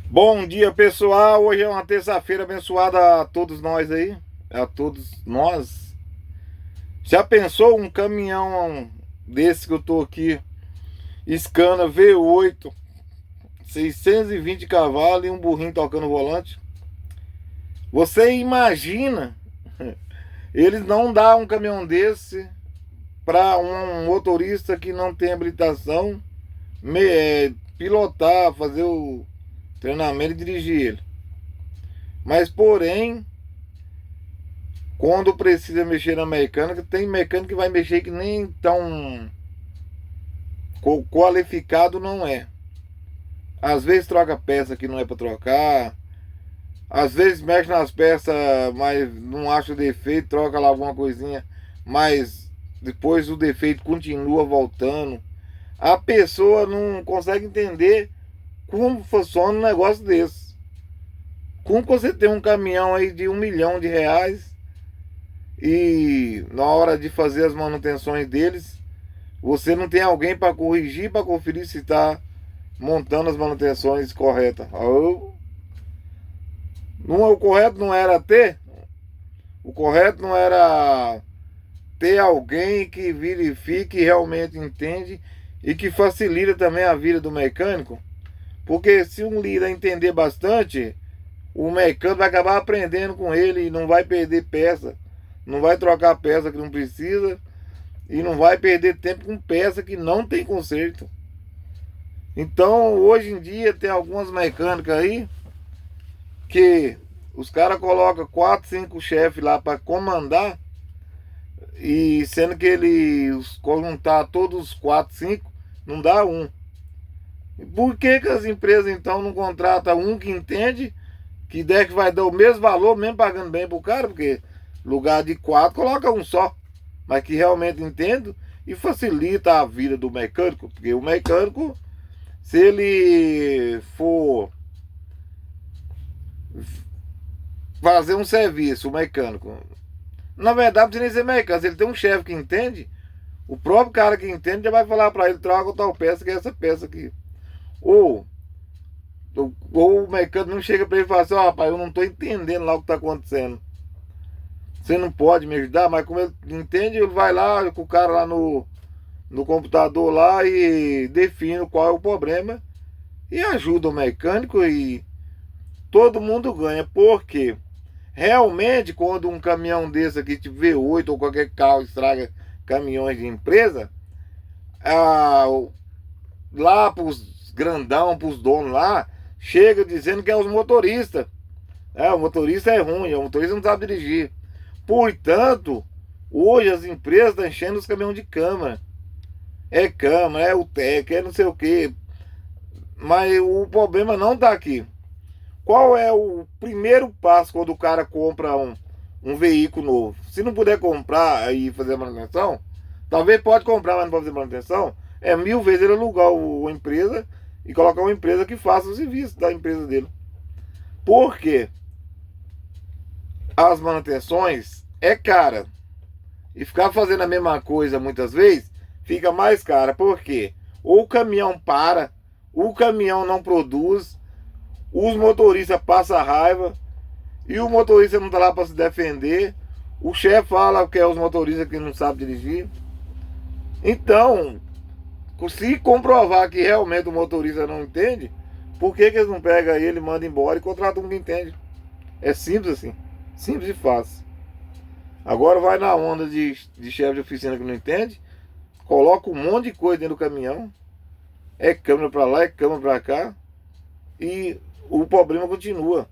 Bom dia, pessoal. Hoje é uma terça-feira abençoada a todos nós aí, a todos nós. Já pensou um caminhão desse que eu tô aqui, Scania V8, 620 cavalos e um burrinho tocando o volante? Você imagina eles não dão um caminhão desse para um motorista que não tem habilitação pilotar, fazer o treinamento e dirigir ele. Mas porém, quando precisa mexer na mecânica, tem mecânico que vai mexer que nem tão qualificado não é. Às vezes troca peça que não é para trocar, às vezes mexe nas peças, mas não acha o defeito, troca lá alguma coisinha, mas depois o defeito continua voltando. A pessoa não consegue entender como funciona um negócio desse. Como você tem um caminhão aí de R$ 1 milhão e na hora de fazer as manutenções deles, você não tem alguém para corrigir, para conferir se está montando as manutenções corretas. Não, o correto não era ter, o correto não era ter alguém que verifique, realmente entende e que facilita também a vida do mecânico. Porque se um líder entender bastante, o mecânico vai acabar aprendendo com ele e não vai perder peça, não vai trocar peça que não precisa e não vai perder tempo com peça que não tem conserto. Então, hoje em dia, tem algumas mecânicas aí que os caras colocam 4, 5 chefes lá para comandar, e sendo que ele juntar todos os 4, 5, não dá um. E por que as empresas então não contratam um que entende, que der que vai dar o mesmo valor, mesmo pagando bem pro cara? Porque lugar de 4, coloca um só, mas que realmente entende e facilita a vida do mecânico, porque o mecânico, se ele for fazer um serviço, o mecânico, na verdade não precisa nem ser mecânico, se ele tem um chefe que entende, o próprio cara que entende já vai falar para ele: troca tal peça, que é essa peça aqui. Ou, ou o mecânico não chega para ele e fala assim: ó, rapaz, eu não estou entendendo lá o que está acontecendo, você não pode me ajudar? Mas como ele entende, ele vai lá com o cara lá no computador lá e define qual é o problema e ajuda o mecânico, e todo mundo ganha. Por quê? Realmente, quando um caminhão desse aqui, tipo V8 ou qualquer carro, estraga caminhões de empresa, ah, lá pros grandão, pros donos lá, chega dizendo que é os motoristas. O motorista é ruim, o motorista não sabe dirigir. Portanto, hoje as empresas estão enchendo os caminhões de câmara. É câmara, é o TEC, é não sei o que. Mas o problema não está aqui. Qual é o primeiro passo quando o cara compra um veículo novo? Se não puder comprar e fazer a manutenção, talvez pode comprar, mas não pode fazer manutenção. É 1000 vezes ele alugar a empresa e colocar uma empresa que faça o serviço da empresa dele. Por quê? As manutenções é cara. E ficar fazendo a mesma coisa muitas vezes fica mais cara. Por quê? Ou o caminhão para, o caminhão não produz, os motoristas passam raiva e o motorista não está lá para se defender. O chefe fala que é os motoristas que não sabem dirigir. Então, se comprovar que realmente o motorista não entende, por que eles não pegam ele, mandam embora e contratam um que entende? É simples assim. Simples e fácil. Agora vai na onda de chefe de oficina que não entende, coloca um monte de coisa dentro do caminhão, é câmera para lá, é câmera para cá, e o problema continua.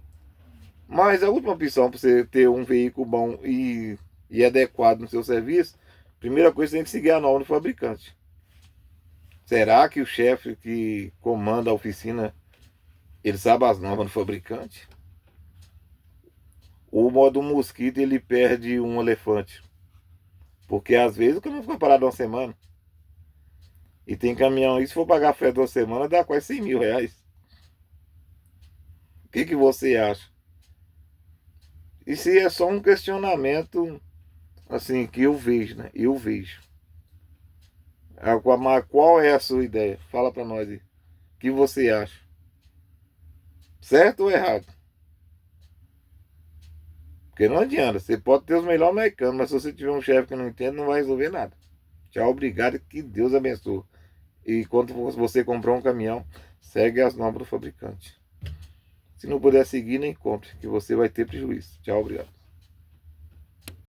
Mas a última opção para você ter um veículo bom e adequado no seu serviço, primeira coisa, você tem que seguir a norma do fabricante. Será que o chefe que comanda a oficina, ele sabe as normas do fabricante? O modo mosquito, ele perde um elefante. Porque às vezes o caminhão fica parado uma semana. E tem caminhão aí, se for pagar frete 2 semanas, dá quase R$ 100 mil. O que você acha? Isso é só um questionamento, assim, que eu vejo, né? Eu vejo. Mas qual é a sua ideia? Fala pra nós aí. O que você acha? Certo ou errado? Porque não adianta. Você pode ter os melhores mecânicos, mas se você tiver um chefe que não entende, não vai resolver nada. Tchau, obrigado, que Deus abençoe. E quando você comprar um caminhão, segue as normas do fabricante. Se não puder seguir, nem compre, que você vai ter prejuízo. Tchau, obrigado.